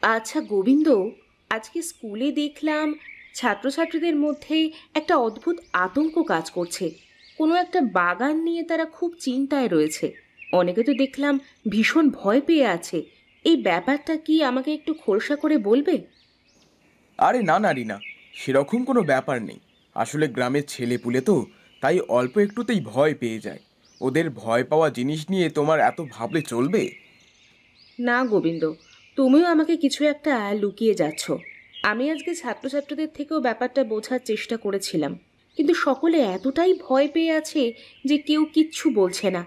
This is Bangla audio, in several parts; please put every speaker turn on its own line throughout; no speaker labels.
আচ্ছা গোবিন্দ, আজকে স্কুলে দেখলাম ছাত্রছাত্রীদের মধ্যে একটা অদ্ভুত আতঙ্ক কাজ করছে। কোনো একটা বাগান নিয়ে তারা খুব চিন্তায় রয়েছে। অনেকে তো দেখলাম ভীষণ ভয় পেয়ে আছে। এই ব্যাপারটা কি আমাকে একটু খোলসা করে বলবে?
আরে না না রিনা, সেরকম কোনো ব্যাপার নেই। আসলে গ্রামের ছেলেপুলে তো, তাই অল্প একটুতেই ভয় পেয়ে যায়। ওদের ভয় পাওয়া জিনিস নিয়ে তোমার এত ভাবলে চলবে?
না গোবিন্দ, তুমিও আমাকে কিছু একটা লুকিয়ে যাচ্ছ। আমি আজকে ছাত্রছাত্রীদের থেকেও ব্যাপারটা বোঝার চেষ্টা করেছিলাম, কিন্তু সকলে এতটাই ভয় পেয়ে আছে যে কেউ কিচ্ছু বলছে না।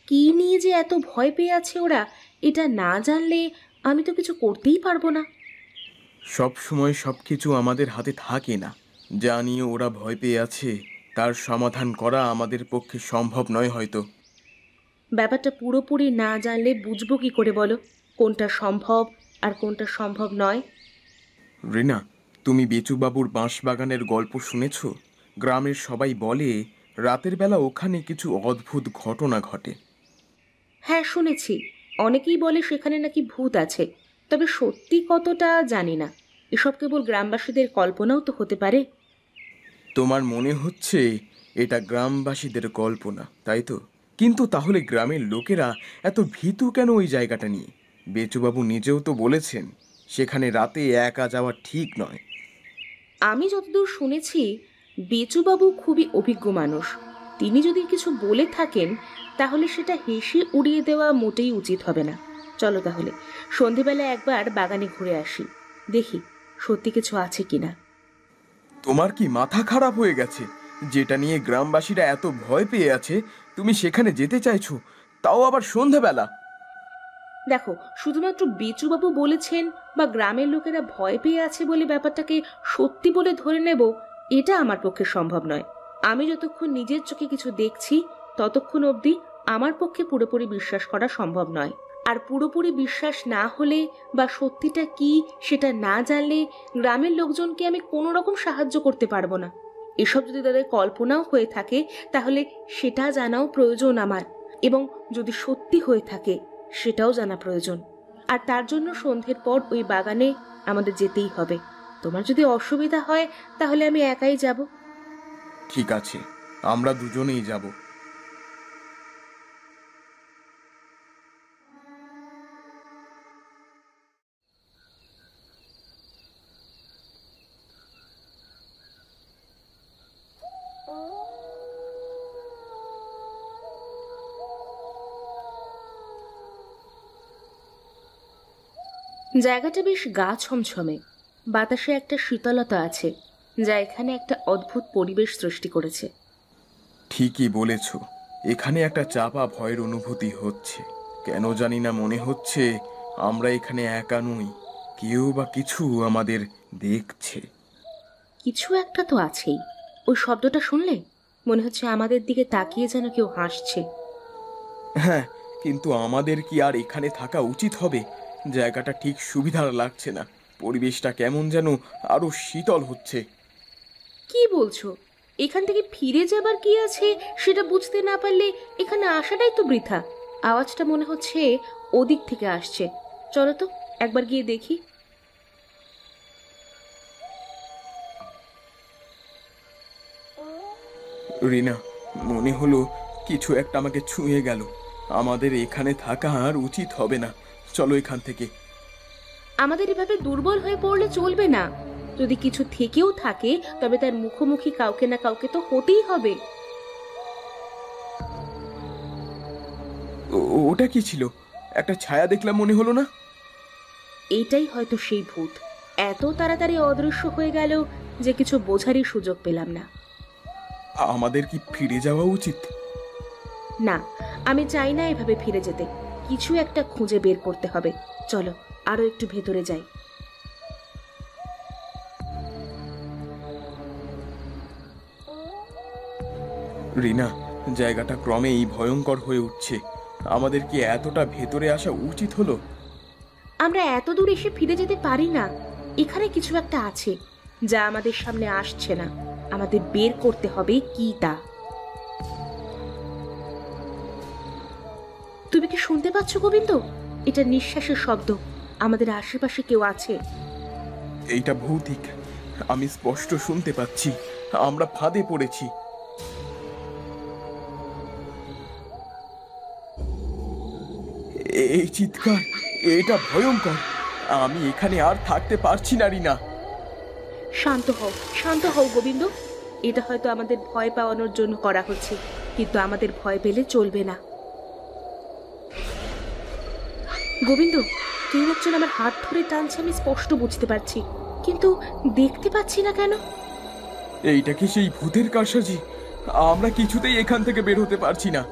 কী নিয়ে যে এত ভয় পেয়ে আছে ওরা, এটা না জানলে আমি তো কিছু করতেই পারবো না।
সব সময় সব কিছু আমাদের হাতে থাকে না। যা নিয়ে ওরা ভয় পেয়ে আছে তার সমাধান করা আমাদের পক্ষে সম্ভব নয় হয়তো।
ব্যাপারটা পুরোপুরি না জানলে বুঝবো কি করে বলো, কোনটা সম্ভব আর কোনটা সম্ভব নয়?
রিনা, তুমি বেচুবাবুর বাঁশবাগানের গল্প শুনেছ? গ্রামের সবাই বলে রাতের বেলা ওখানে কিছু অদ্ভুত ঘটনা ঘটে।
হ্যাঁ শুনেছি, অনেকেই বলে সেখানে নাকি ভূত আছে, তবে সত্যি কতটা জানি না। এসব কেবল গ্রামবাসীদের কল্পনাও তো হতে পারে।
তোমার মনে হচ্ছে এটা গ্রামবাসীদের কল্পনা, তাই তো? কিন্তু তাহলে গ্রামের লোকেরা এত ভীতু কেন ওই জায়গাটা নিয়ে? বেচুবাবু নিজেও তো বলেছেন সেখানে রাতে একা যাওয়া ঠিক নয়।
আমি যতদূর শুনেছি, বেচুবাবু খুবই অভিজ্ঞ মানুষ। তিনি যদি কিছু বলে থাকেন, তাহলে সেটা হেসে উড়িয়ে দেওয়া মোটেই উচিত হবে না। চলো তাহলে সন্ধেবেলা একবার বাগানে ঘুরে আসি, দেখি সত্যি কিছু আছে কিনা।
তোমার কি মাথা খারাপ হয়ে গেছে? যেটা নিয়ে গ্রামবাসীরা এত ভয় পেয়ে আছে তুমি সেখানে যেতে চাইছো, তাও আবার সন্ধেবেলা?
দেখো, শুধুমাত্র বেচুবাবু বলেছেন বা গ্রামের লোকেরা ভয় পেয়ে আছে বলে ব্যাপারটাকে সত্যি বলে ধরে নেব, এটা আমার পক্ষে সম্ভব নয়। আমি যতক্ষণ নিজের চোখে কিছু দেখছি, ততক্ষণ অবধি আমার পক্ষে পুরোপুরি বিশ্বাস করা সম্ভব নয়। আর পুরোপুরি বিশ্বাস না হলে বা সত্যিটা কি সেটা না জানলে গ্রামের লোকজনকে আমি কোনো রকম সাহায্য করতে পারবো না। এসব যদি তাদের কল্পনাও হয়ে থাকে, তাহলে সেটা জানাও প্রয়োজন আমার। এবং যদি সত্যি হয়ে থাকে, সেটাও জানা প্রয়োজন। আর তার জন্য সন্ধ্যের পর ওই বাগানে আমাদের যেতেই হবে। তোমার যদি অসুবিধা হয়, তাহলে আমি একাই যাব।
ঠিক আছে, আমরা দুজনেই যাব।
জায়গাটা বেশ গা ছমছমে, বাতাসে একটা শীতলতা আছে, যা এখানে একটা অদ্ভুত পরিবেশ সৃষ্টি করেছে।
ঠিকই বলেছ, এখানে একটা চাপা ভয়ের অনুভূতি হচ্ছে। কেন জানি না মনে হচ্ছে আমরা এখানে একা নই, কেউ বা কিছু আমাদের দেখছে।
কিছু একটা তো আছেই। ওই শব্দটা শুনলে মনে হচ্ছে আমাদের দিকে তাকিয়ে যেন কেউ হাসছে।
হ্যাঁ, কিন্তু আমাদের কি আর এখানে থাকা উচিত হবে? জায়গাটা ঠিক সুবিধার লাগছে না। পরিবেশটা কেমন যেন আরো শীতল হচ্ছে।
কি বলছো? এখান থেকে ফিরে যাবার কি আছে সেটা বুঝতে না পারলে এখানে আসাটাই তো বৃথা। আওয়াজটা মনে হচ্ছে ওদিক থেকে আসছে। চলো তো একবার গিয়ে দেখি।
রিনা, মনে হলো কিছু একটা আমাকে ছুঁয়ে গেল। আমাদের এখানে থাকা আর উচিত হবে না। চলো এখান থেকে।
আমাদের এভাবে দুর্বল হয়ে পড়লে চলবে না। যদি কিছু থেকেও থাকে, তবে তার মুখোমুখি কাউকে না কাউকে তো হতেই হবে।
ওটা কি ছিল? একটা ছায়া দেখলাম মনে হলো না?
এইটাই হয়তো সেই ভূত। এত তাড়াতাড়ি অদৃশ্য হয়ে গেল যে কিছু বোঝারই সুযোগ পেলাম না।
আমাদের কি ফিরে যাওয়া উচিত?
না, আমি চাই না এভাবে ফিরে যেতে। কিছু একটা খুঁজে বের করতে হবে। চলো আরো একটু ভেতরে যাই।
রিনা, জায়গাটা ক্রমেই ভয়ঙ্কর হয়ে উঠছে। আমাদের কি এতটা ভেতরে আসা উচিত হলো?
আমরা এত দূর এসে ফিরে যেতে পারি না। এখানে কিছু একটা আছে যা আমাদের সামনে আসছে না। আমাদের বের করতে হবে কি তা। তুমি কি শুনতে পাচ্ছ গোবিন্দ? এটা নিঃশ্বাসের শব্দ। আমাদের আশেপাশে কেউ আছে।
এইটা ভৌতিক, আমি স্পষ্ট শুনতে পাচ্ছি আমরা ফাঁদে পড়েছি। এই চিৎকার, এটা ভয়ঙ্কর। আমি এখানে আর থাকতে পারছি না রিনা।
শান্ত হও, শান্ত হও গোবিন্দ। এটা হয়তো আমাদের ভয় পাওয়ানোর জন্য করা হচ্ছে, কিন্তু আমাদের ভয় পেলে চলবে না। গোবিন্দ, কেউ একজন আমার হাত ধরে টানছে, আমি স্পষ্ট বুঝতে পারছি, কিন্তু দেখতে পাচ্ছি না কেন।
এইটা কি সেই ভূতের কারসাজি? আমরা কিছুতেই এখান থেকে বের হতে পারছি না।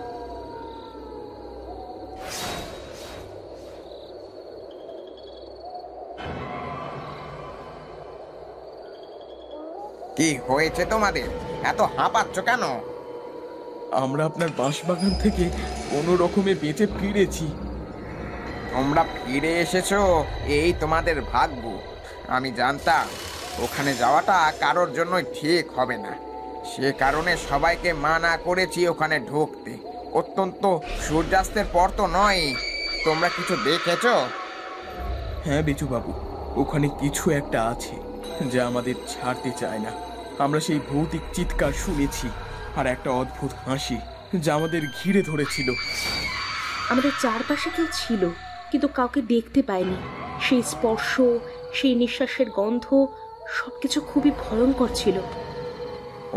কি হয়েছে তোমাদের? এত হাঁপাচ্ছ কেন?
আমরা আপনার বাঁশবাগান থেকে কোনো রকমে বেঁচে ফিরেছি।
তোমরা ফিরে এসেছো, এই তোমাদের ভাগ্য। আমি জানতাম ওখানে যাওয়াটা কারোর জন্যই ঠিক হবে না, সে কারণে সবাইকে মানা করেছি ওখানে ঢুকতে। অত্যন্ত সূর্যাস্তের পর তো নয়। তোমরা কিছু দেখেছো?
হ্যাঁ বেচু বাবু, ওখানে কিছু একটা আছে যা আমাদের ছাড়তে চায় না। আমরা সেই ভৌতিক চিৎকার শুনেছি, আর একটা অদ্ভুত হাসি যা আমাদের ঘিরে ধরেছিল।
আমাদের চারপাশে কেউ ছিল, কিন্তু কাউকে দেখতে পাইনি। সেই স্পর্শ, সেই নিঃশ্বাসের গন্ধ, সবকিছু খুবই ভয়ঙ্কর ছিল।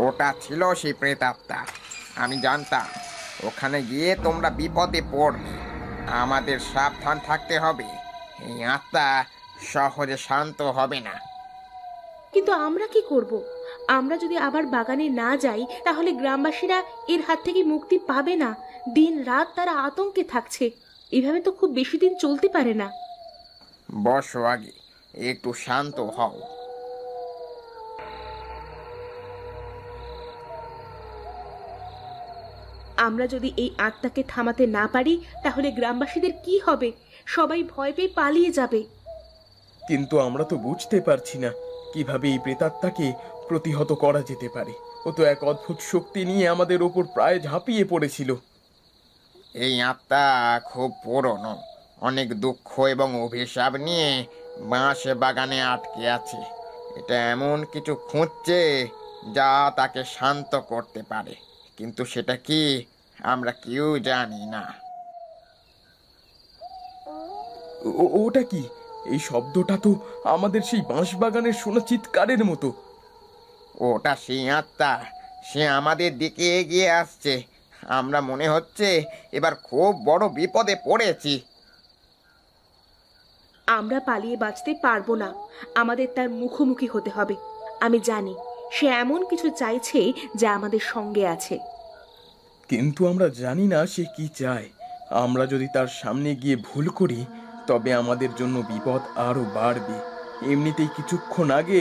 ওটা ছিল সেই প্রেতাত্মা। আমি জানতাম ওখানে গিয়ে তোমরা বিপদে পড়বে। আমাদের সাবধান থাকতে হবে। এই আত্মা সহজে শান্ত হবে না।
কিন্তু আমরা কি করব? আমরা যদি আবার বাগানে না যাই, তাহলে গ্রামবাসীরা এর হাত থেকে মুক্তি পাবে না। দিন রাত তারা আতঙ্কে থাকছে। এভাবে তো খুব বেশি দিন চলতে পারে না।
বসো, আগে একটু শান্ত হও।
আমরা যদি এই আত্মাকে থামাতে না পারি, তাহলে গ্রামবাসীদের কি হবে? সবাই ভয় পেয়ে পালিয়ে যাবে।
কিন্তু আমরা তো বুঝতে পারছি না কিভাবে এই প্রেতাত্মাকে প্রতিহত করা যেতে পারে। ও তো এক অদ্ভুত শক্তি নিয়ে আমাদের ওপর প্রায় ঝাঁপিয়ে পড়েছিল।
এই আত্মা খুব পুরনো, অনেক দুঃখ এবং অভিশাপ নিয়ে বাঁশ বাগানে আটকে আছে। এটা এমন কিছু খুঁজছে যা তাকে শান্ত করতে পারে, কিন্তু সেটা কি আমরা কেউ জানি না।
ওটা কি? এই শব্দটা তো আমাদের সেই বাঁশবাগানের শোনা চিৎকারের মতো।
ওটা সেই আত্মা, সে আমাদের দিকে এগিয়ে আসছে। আমরা মনে হচ্ছে এবার খুব বড় বিপদে পড়েছি।
আমরা পালিয়ে বাঁচতে পারবো না, আমাদের তার মুখোমুখি হতে হবে। আমি জানি সে এমন কিছু চাইছে যা আমাদের সঙ্গে আছে।
কিন্তু আমরা জানি না সে কি চায়। আমরা যদি তার সামনে গিয়ে ভুল করি, তবে আমাদের জন্য বিপদ আরো বাড়বে। এমনিতেই কিছুক্ষণ আগে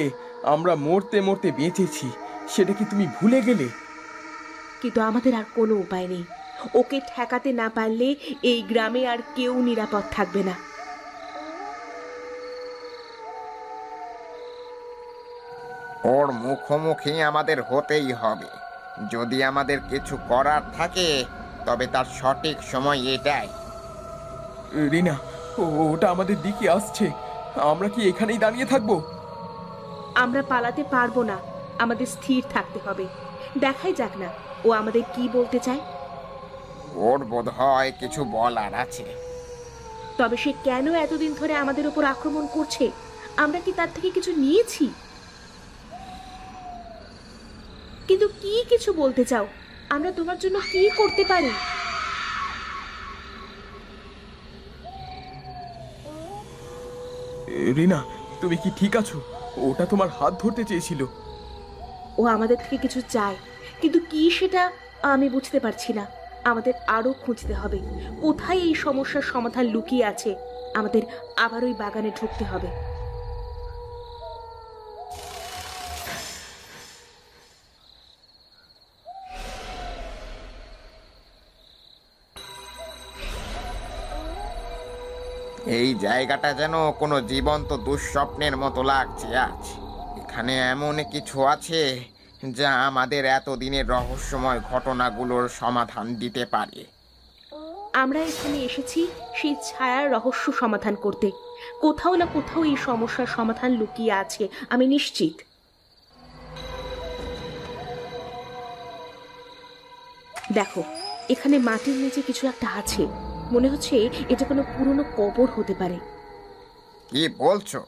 আমরা মরতে মরতে বেঁচেছি, সেটা কি তুমি ভুলে গেলে?
কিন্তু আমাদের আর কোনো উপায় নেই। ওকে ঠেকাতে না পারলে এই গ্রামে আর কেউ নিরাপদ থাকবে না।
ওর মুখোমুখি আমাদের হতেই হবে। যদি আমাদের কিছু করার থাকে, তবে তার সঠিক সময় এটাই।
রিনা, ওটা আমাদের দিকে আসছে। আমরা কি এখানেই দাঁড়িয়ে থাকবো?
আমরা পালাতে পারবো না, আমাদের স্থির থাকতে হবে। দেখাই যাক না ও আমাদের কি বলতে চায়।
ওর বোধ হয় কিছু বলার আছে।
তবে সে কেন এতদিন ধরে আমাদের উপর আক্রমণ করছে? আমরা কি তার থেকে কিছু নিয়েছি? কিন্তু কি কিছু বলতে চাও? আমরা তোমার জন্য কি করতে পারি?
রিনা, তুমি কি ঠিক আছো? ওটা তোমার হাত ধরতে চেয়েছিল।
ও আমাদের থেকে কিছু চায়, কিন্তু কি সেটা আমি বুঝতে পারছি না। আমাদের আরো খুঁজতে হবে কোথায় এই সমস্যার সমাধান লুকিয়ে আছে। আমাদের আবার ওই বাগানে ঢুকতে হবে।
এই জায়গাটা যেন কোনো জীবন্ত দুঃস্বপ্নের মতো লাগছে আজ। এখানে এমন কিছু আছে যা আমাদের এতদিনের রহস্যময় ঘটনাগুলোর সমাধান দিতে পারে।
আমরা এখানে এসেছি সেই ছায়ার রহস্য সমাধান করতে। কোথাও না কোথাও এই সমস্যার সমাধান লুকিয়ে আছে, আমি নিশ্চিত। দেখো, এখানে মাটির নিচে কিছু একটা আছে। মনে হচ্ছে এটা কোনো পুরনো কবর হতে পারে।
কি বলছো?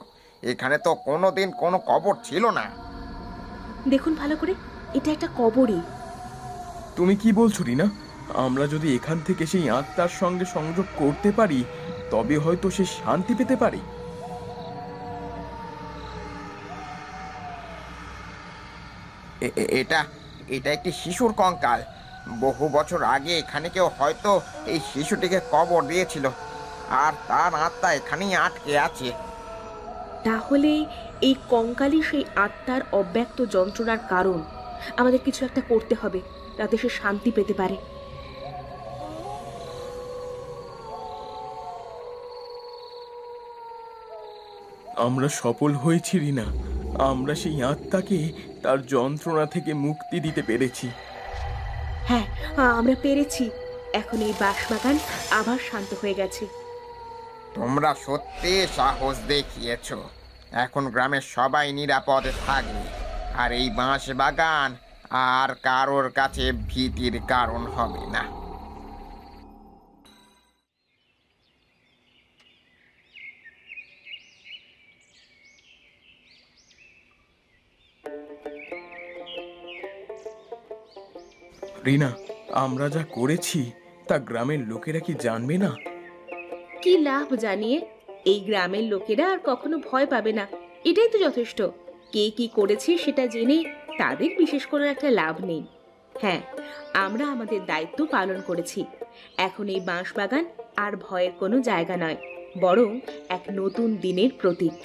এখানে তো কোনোদিন কোনো কবর ছিল না।
দেখুন ভালো করে, এটা একটা কবরই।
তুমি কি বলছো রিনা? আমরা যদি এখান থেকে সেই আত্মার সঙ্গে সংযোগ করতে পারি, তবে হয়তো সে শান্তি পেতে পারে।
এটা এটা একটি শিশুর কঙ্কাল। বহু বছর আগে এখানে কেউ হয়তো এই শিশুটিকে কবর দিয়েছিল, আর তার আত্মা এখানেই আটকে আছে।
তাহলে এই কঙ্কালই সেই আত্মার অব্যক্ত যন্ত্রণার কারণ। আমাদের কিছু একটা করতে হবে, যাতে সে শান্তি পেতে পারে।
আমরা সফল হয়েছি রিনা। আমরা সেই আত্মাকে তার যন্ত্রণা থেকে মুক্তি দিতে পেরেছি।
হ্যাঁ, আমরা পেরেছি। এখন এই বাঁশবাগান আবার শান্ত হয়ে গেছে।
তোমরা সত্যি সাহস দেখিয়েছো। এখন গ্রামের সবাই নিরাপদে থাকবে, আর এই বাঁশ বাগান আর কারোর কাছে ভীতির কারণ হবে না।
রিনা, আমরা যা করেছি তা গ্রামের লোকেরা কি জানবে না?
কি লাভ জানিয়ে? এই গ্রামের লোকেরা আর কখনো ভয় পাবে না, এটাই তো যথেষ্ট। কে কি করেছে সেটা জেনে তাদের বিশেষ কোনো একটা লাভ নেই। হ্যাঁ, আমরা আমাদের দায়িত্ব পালন করেছি। এখন এই বাঁশবাগান আর ভয়ের কোনো জায়গা নয়, বরং এক নতুন দিনের প্রতীক।